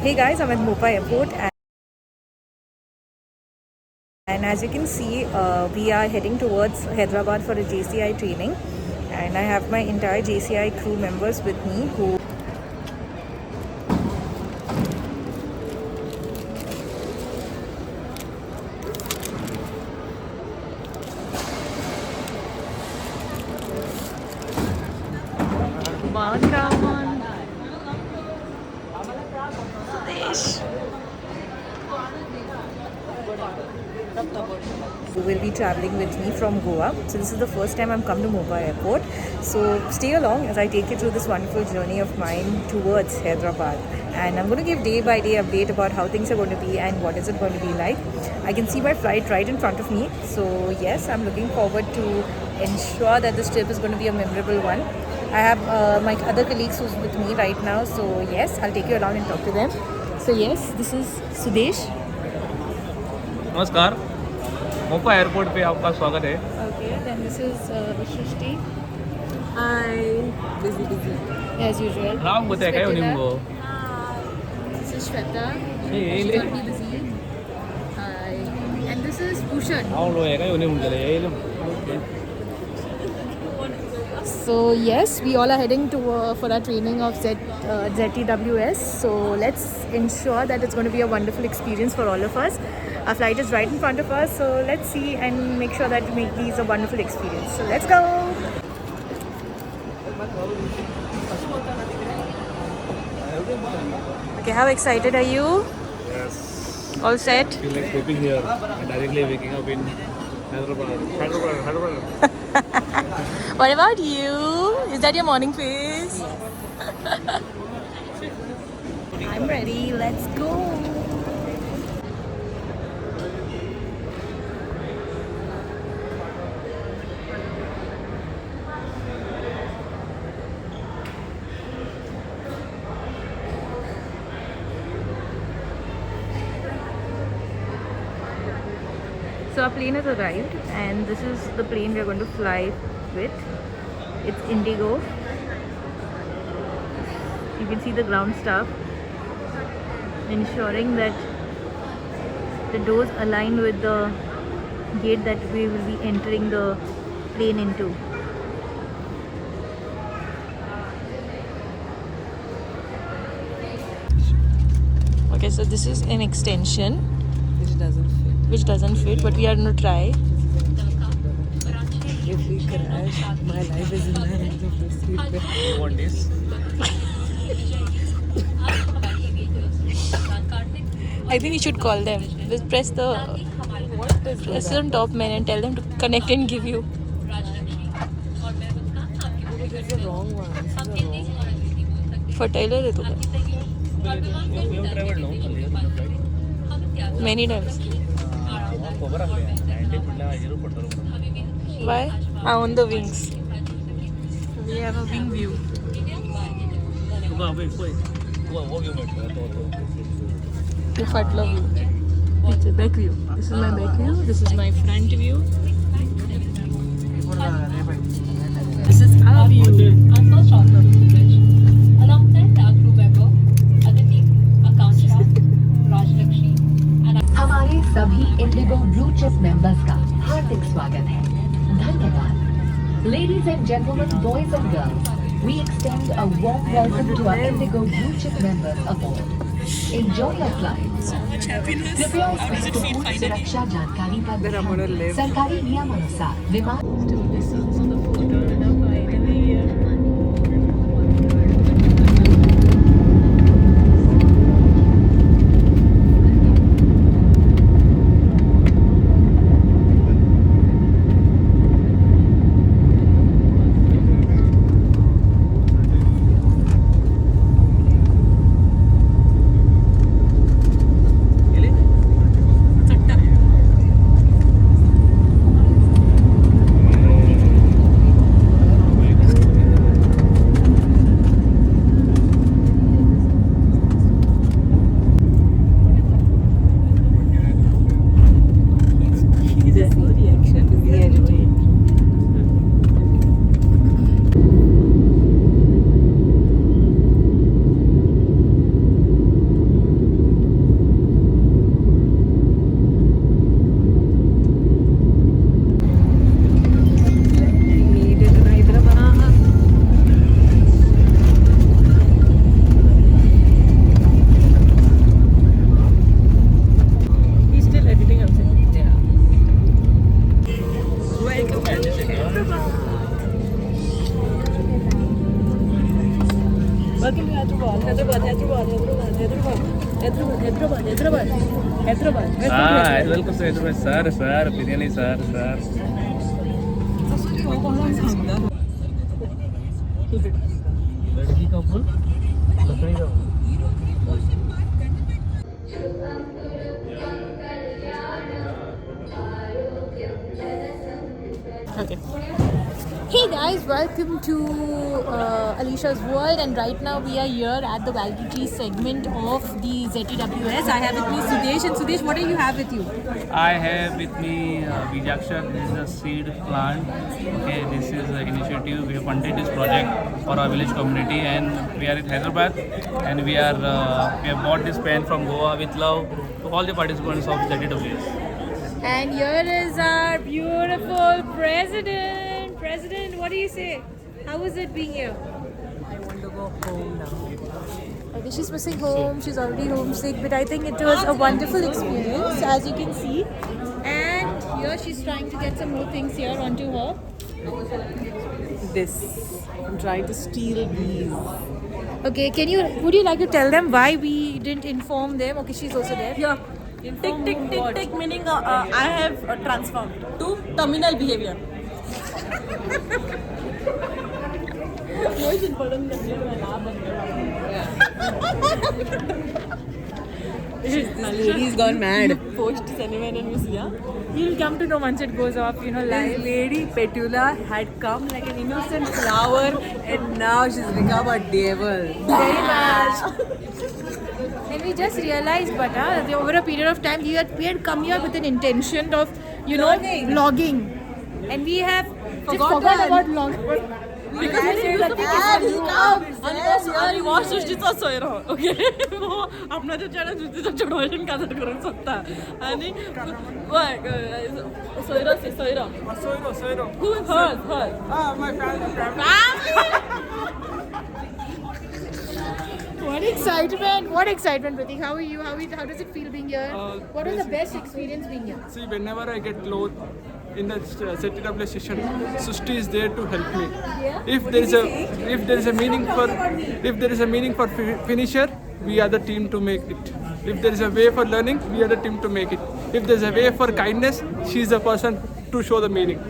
Hey guys, I'm at Mopa Airport and as you can see, we are heading towards Hyderabad for a JCI training, and I have my entire JCI crew members with me who who will be traveling with me from Goa. So this is the first time I'm come to Mopa Airport. So stay along as I take you through this wonderful journey of mine towards Hyderabad. And I'm going to give day by day update about how things are going to be and what is it going to be like. I can see my flight right in front of me. So yes, I'm looking forward to ensure that this trip is going to be a memorable one. I have my other colleagues who's with me right now. So yes, I'll take you along and talk to them. So yes, this is Sudesh. नमस्कार, Mopa airport पे आपका स्वागत है. Okay, then this is Shrishti. Hi. Busy. As usual. Ram होते हैं क्या उन्हीं This is Shweta. ये She's ले. gonna be busy. Hi. And this is Bhushan. आओ लो है क्या उन्हीं मुझे ले ये लो. So yes, we all are heading to for our training of ZTWS. So let's ensure that it's going to be a wonderful experience for all of us. Our flight is right in front of us, so let's see and make sure that we make these a wonderful experience. So let's go. Okay, how excited are you? Yes. All set? Feel like sleeping here and directly waking up in Hyderabad. What about you? Is that your morning face? I'm ready. Let's go. So our plane has arrived, and this is the plane we are going to fly with. It's Indigo. You can see the ground staff ensuring that the doors align with the gate that we will be entering the plane into. Okay, so this is an extension which doesn't fit, but we are going to try. If we crash, my life is in the hands of the street. You want this? I think we should call them. Just press the on top man and tell them to connect and give you. This is the wrong one. Fertile है तो You have traveled no? many times. खबर आहे 90 पुढल्या हिरो पडतो. Why? On the wings. We have a wing view. तुका अबे कोई वो व्यू भेटतो तो. The Fatla view. It's a back view. This is my back view. This is my front view. This is our view. Alongside our crew member, Aditi, Akansha, Rajlakshmi, and हमारे सभी Indigo blue chip members का हार्दिक स्वागत है. धन्यवाद. Ladies and gentlemen, boys and girls, we extend a warm welcome to our Indigo blue chip members aboard. Enjoy your flight. कृपया इस महत्वपूर्ण सुरक्षा जानकारी पर ध्यान दें. सरकारी नियमानुसार विमान Hyderabad. Welcome to Hyderabad. Sir. Biryani, sir. लड़की का फूल लकड़ी का फूल Hey guys, welcome to Alicia's World, and right now we are here at the Validity segment of the ZTWS. I have with me Sudesh, and Sudesh, what do you have with you? I have with me Bijaksha. This is a seed plant. Okay, this is an initiative. We have funded this project for our village community, and we are in Hyderabad, and we have bought this pen from Goa with love to all the participants of ZTWS. And here is our beautiful president. President, what do you say? How was it being here? I want to go home now. Okay, she's missing home. She's already homesick, but I think it was a wonderful experience, as you can see. And here she's trying to get some more things here onto her. This. I'm trying to steal these. Okay, would you like to tell them why we didn't inform them? Okay, she's also there. Yeah. Tick, meaning I have transformed to terminal behavior. Lady's gone mad. Post Cinnamon and Miss Lia. You'll come to know once it goes off, This live. lady Petula had come like an innocent flower, and now she's become a devil. Very much. And we just realized, over a period of time, we had come here with an intention of, vlogging. And we have just forgot about vlogging. Because आणि watch सृष्टीचा सोयरो okay वो आपणाच्या channel सृष्टीचं चढवून काजर करून सोदता आणि सोयरो हू हर What excitement, Pratik. How are you? How does it feel being here? What was the best experience being here? See, whenever I get low in the ZTW session, Sushti is there to help me. If there is a meaning for finisher, we are the team to make it. If there is a way for learning, we are the team to make it. If there is a way for kindness, she is the person to show the meaning.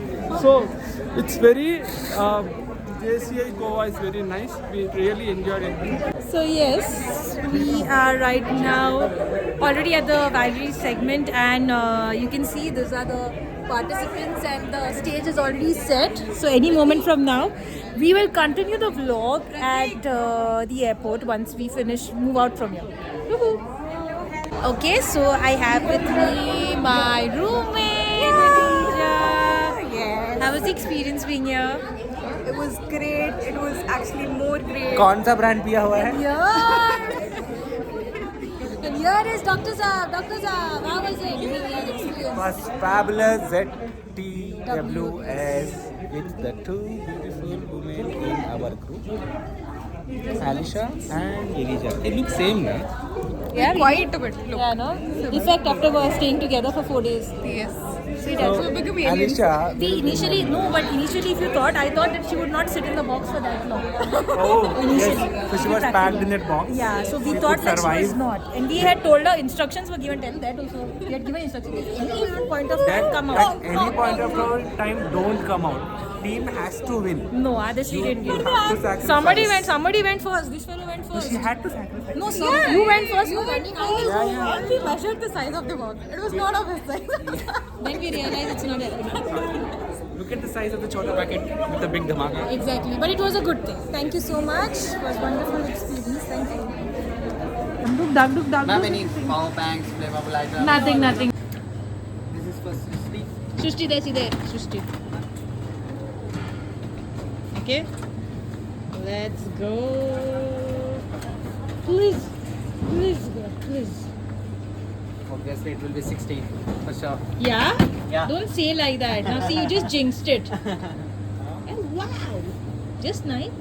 So it's very JCI Goa is very nice. We really enjoyed it. So yes, we are right now already at the Valkyrie segment, and you can see these are the participants, and the stage is already set. So any moment from now, we will continue the vlog at the airport once we move out from here. Woohoo. Okay, so I have with me my roommate, Khadija. Yes. How was the experience being here? It was great. It was actually more great. कौन सा brand पिया हुआ है And here is Dr. Saab. Dr. Saab, how was it? Your experience? Was fabulous. ZTWS with the two beautiful women in our group, Alicia and Elija. They look same, na? Yeah, quite a bit. Yeah, no? Effect after staying together for 4 days. Yes. Sweet. So, Alicia, Initially, if you thought, I thought that she would not sit in the box for that long. yes, so she was packed in that box. Yeah, so we She thought could that she was survive. not. And we had told her instructions were given, tell that also. We had given instructions. Any point of time, come At out. any point of time, don't come out. Team has to win. No, Adesh, we didn't get have to sacrifice. Somebody went first. This fellow went first. She had to sacrifice. No, you went first. You went first. we measured the size of the box. It was not of his size. Then we realized it's not happening. Look at the size of the chota packet with the big dhamaka. Exactly. But it was a good thing. Thank you so much. It was a wonderful experience. Thank you. Ma'am, any power banks, flammable items? Nothing. This is for Srishti. Srishti, there. Srishti. Okay. Let's go. Please. Obviously, it will be 16 for sure. Yeah? Yeah. Don't say like that. Now see, you just jinxed it. And wow. Just nice.